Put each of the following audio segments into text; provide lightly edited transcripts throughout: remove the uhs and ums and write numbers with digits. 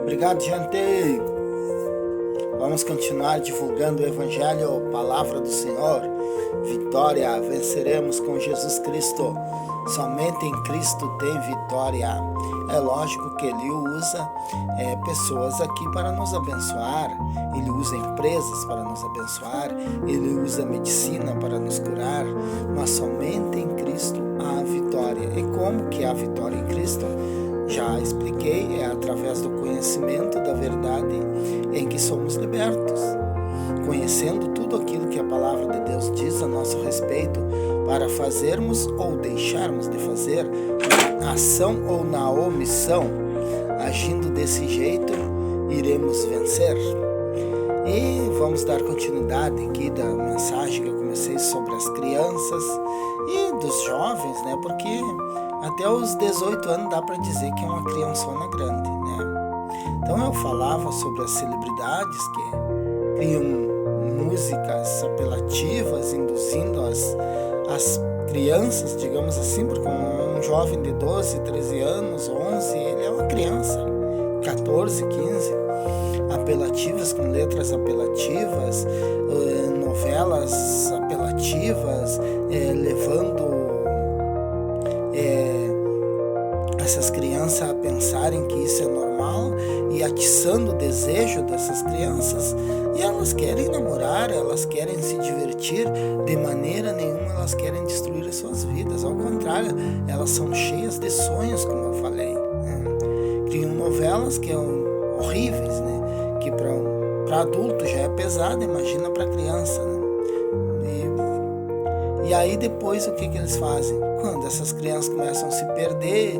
Obrigado, gente. Vamos continuar divulgando o Evangelho, palavra do Senhor. Vitória, venceremos com Jesus Cristo. Somente em Cristo tem vitória. É lógico que Ele usa pessoas aqui para nos abençoar. Ele usa empresas para nos abençoar. Ele usa medicina para nos curar. Mas somente em Cristo há vitória. E como que há vitória em Cristo? Já expliquei, é através do conhecimento da verdade em que somos libertos. Conhecendo tudo aquilo que a palavra de Deus diz a nosso respeito, para fazermos ou deixarmos de fazer, na ação ou na omissão, agindo desse jeito, iremos vencer. E vamos dar continuidade aqui da mensagem que eu comecei sobre as crianças e dos jovens, né? Porque até os 18 anos dá para dizer que é uma criançona grande, né? Então eu falava sobre as celebridades que criam músicas apelativas, induzindo as crianças, digamos assim, porque um jovem de 12, 13 anos, 11, ele é uma criança, 14, 15, apelativas, com letras apelativas, novelas apelativas, levando essas crianças a pensarem que isso é normal e atiçando o desejo dessas crianças, e elas querem namorar, elas querem se divertir, de maneira nenhuma elas querem destruir as suas vidas, ao contrário, elas são cheias de sonhos, como eu falei, né? Criam novelas que são horríveis, né? Que para adulto já é pesado, imagina para criança, né? E aí depois o que eles fazem? Quando essas crianças começam a se perder,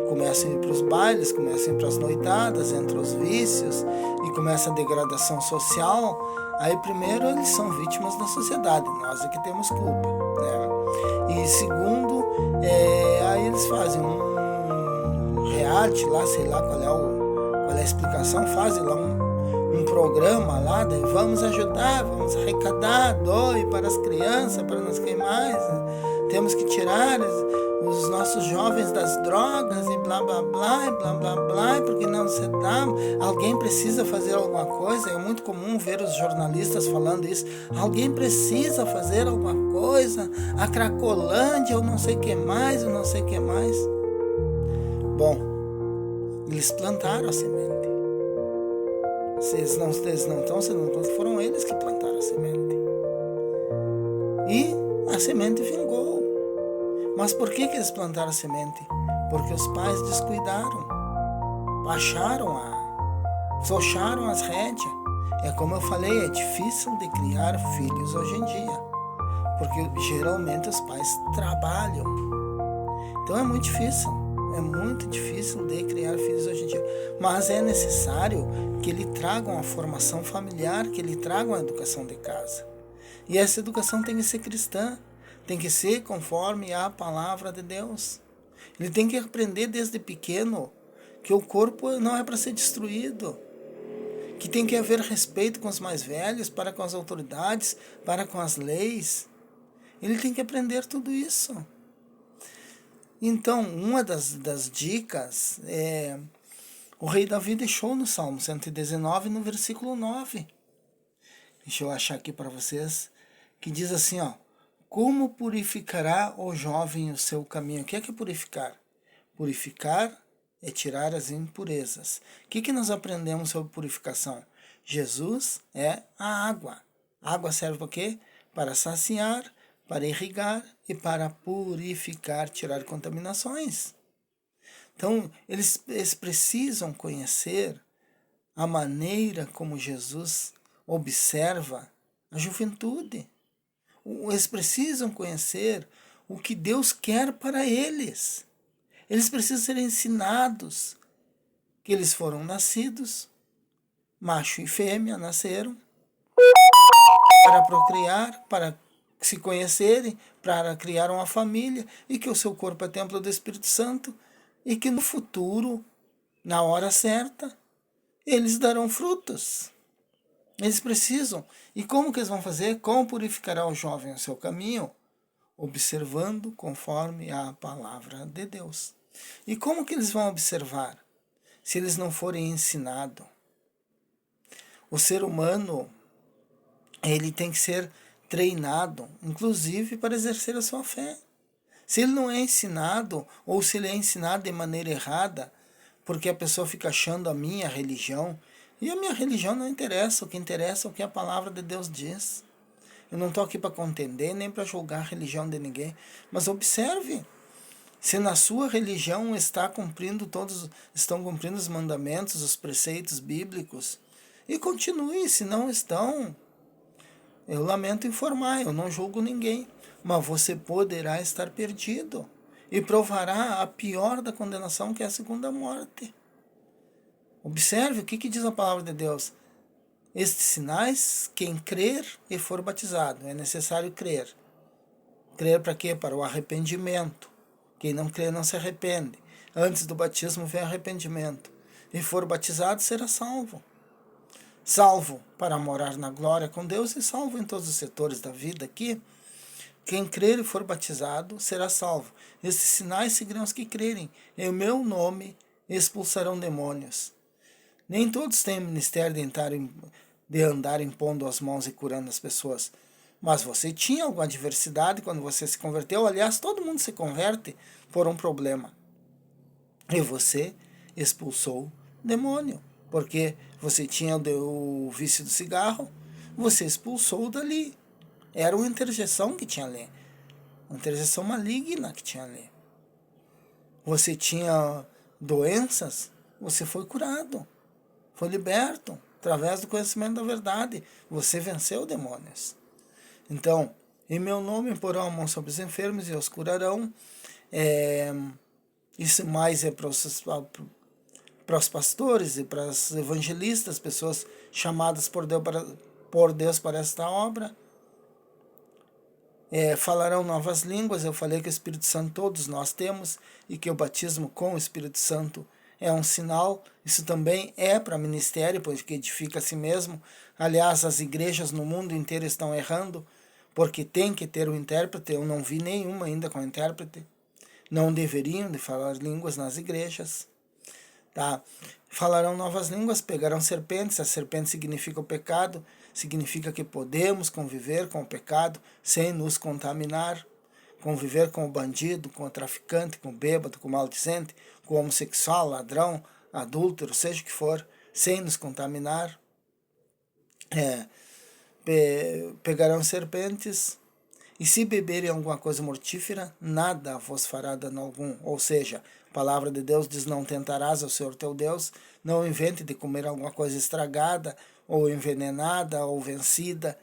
começam a ir para os bailes, começam a ir para as noitadas, entre os vícios, e começa a degradação social, aí primeiro eles são vítimas da sociedade, nós é que temos culpa, né? E segundo, aí eles fazem um reality lá, sei lá qual é a explicação, fazem lá um programa lá, daí vamos ajudar, vamos arrecadar, doe para as crianças, para não sei mais, né? Temos que tirar os nossos jovens das drogas e blá blá blá, e blá blá blá, porque não se dá, alguém precisa fazer alguma coisa. É muito comum ver os jornalistas falando isso, alguém precisa fazer alguma coisa, a Cracolândia, ou não sei o que mais, ou não sei o que mais. Bom, eles plantaram a semente. Eles não estão sendo contra, foram eles que plantaram a semente. E a semente vingou. Mas por que eles plantaram a semente? Porque os pais descuidaram, afrouxaram as rédeas. É como eu falei, é difícil de criar filhos hoje em dia, porque geralmente os pais trabalham. Então é muito difícil de criar filhos hoje em dia. Mas é necessário que ele traga uma formação familiar, que ele traga uma educação de casa. E essa educação tem que ser cristã, tem que ser conforme a palavra de Deus. Ele tem que aprender desde pequeno que o corpo não é para ser destruído, que tem que haver respeito com os mais velhos, para com as autoridades, para com as leis. Ele tem que aprender tudo isso. Então, uma das dicas o rei Davi deixou no Salmo 119, no versículo 9. Deixa eu achar aqui para vocês, que diz assim, ó: como purificará o jovem o seu caminho? O que é purificar? Purificar é tirar as impurezas. O que nós aprendemos sobre purificação? Jesus é a água. A água serve para quê? Para saciar, para irrigar e para purificar, tirar contaminações. Então, eles precisam conhecer a maneira como Jesus observa a juventude. Eles precisam conhecer o que Deus quer para eles. Eles precisam ser ensinados que eles foram nascidos, macho e fêmea nasceram, para procriar, para se conhecerem, para criar uma família, e que o seu corpo é templo do Espírito Santo, e que no futuro, na hora certa, eles darão frutos. Eles precisam. E como que eles vão fazer? Como purificará o jovem o seu caminho? Observando conforme a palavra de Deus. E como que eles vão observar? se eles não forem ensinados. O ser humano, ele tem que ser treinado, inclusive para exercer a sua fé. Se ele não é ensinado, ou se ele é ensinado de maneira errada, porque a pessoa fica achando a minha religião, e a minha religião não interessa, o que interessa é o que a palavra de Deus diz. Eu não estou aqui para contender, nem para julgar a religião de ninguém, mas observe, se na sua religião estão cumprindo os mandamentos, os preceitos bíblicos, e continue, se não estão, eu lamento informar, eu não julgo ninguém, mas você poderá estar perdido e provará a pior da condenação, que é a segunda morte. Observe o que diz a palavra de Deus. Estes sinais, quem crer e for batizado, é necessário crer. Crer para quê? Para o arrependimento. Quem não crê não se arrepende. Antes do batismo vem arrependimento. E for batizado, será salvo. Salvo para morar na glória com Deus e salvo em todos os setores da vida aqui. Quem crer e for batizado será salvo. Esses sinais seguirão os que crerem. Em meu nome expulsarão demônios. Nem todos têm ministério de andar impondo as mãos e curando as pessoas. Mas você tinha alguma adversidade quando você se converteu. Aliás, todo mundo se converte por um problema. E você expulsou demônio. Porque você tinha o vício do cigarro, você expulsou dali. Era uma interjeição que tinha ali. Uma interjeição maligna que tinha ali. Você tinha doenças, você foi curado. Foi liberto através do conhecimento da verdade. Você venceu demônios. Então, em meu nome porão a mão sobre os enfermos e os curarão. Isso mais é para os pastores e para os evangelistas, pessoas chamadas por Deus para esta obra. Falarão novas línguas. Eu falei que o Espírito Santo todos nós temos e que o batismo com o Espírito Santo é um sinal. Isso também é para ministério, porque edifica a si mesmo. Aliás, as igrejas no mundo inteiro estão errando, porque tem que ter um intérprete. Eu não vi nenhuma ainda com intérprete. Não deveriam de falar línguas nas igrejas. Tá? Falarão novas línguas, pegarão serpentes. A serpente significa o pecado, significa que podemos conviver com o pecado sem nos contaminar, conviver com o bandido, com o traficante, com o bêbado, com o maldizente, com o homossexual, ladrão, adúltero, seja o que for, sem nos contaminar. Pegarão serpentes, e se beberem alguma coisa mortífera, nada vos fará dano algum. Ou seja, a palavra de Deus diz: não tentarás ao Senhor teu Deus. Não invente de comer alguma coisa estragada, ou envenenada, ou vencida.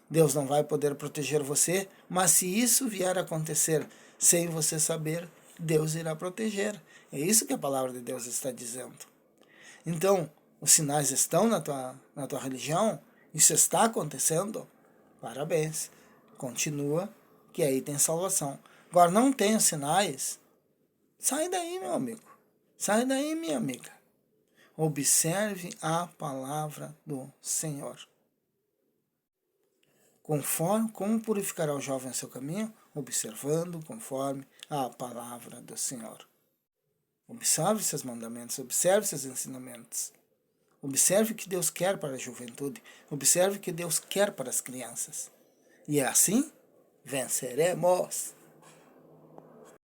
Deus não vai poder proteger você, mas se isso vier a acontecer sem você saber, Deus irá proteger. É isso que a palavra de Deus está dizendo. Então, os sinais estão na tua religião? Isso está acontecendo? Parabéns. Continua, que aí tem salvação. Agora, não tem os sinais? Sai daí, meu amigo. Sai daí, minha amiga. Observe a palavra do Senhor. Como purificará o jovem o seu caminho? Observando conforme a palavra do Senhor. Observe seus mandamentos, observe seus ensinamentos. Observe o que Deus quer para a juventude. Observe o que Deus quer para as crianças. E assim venceremos.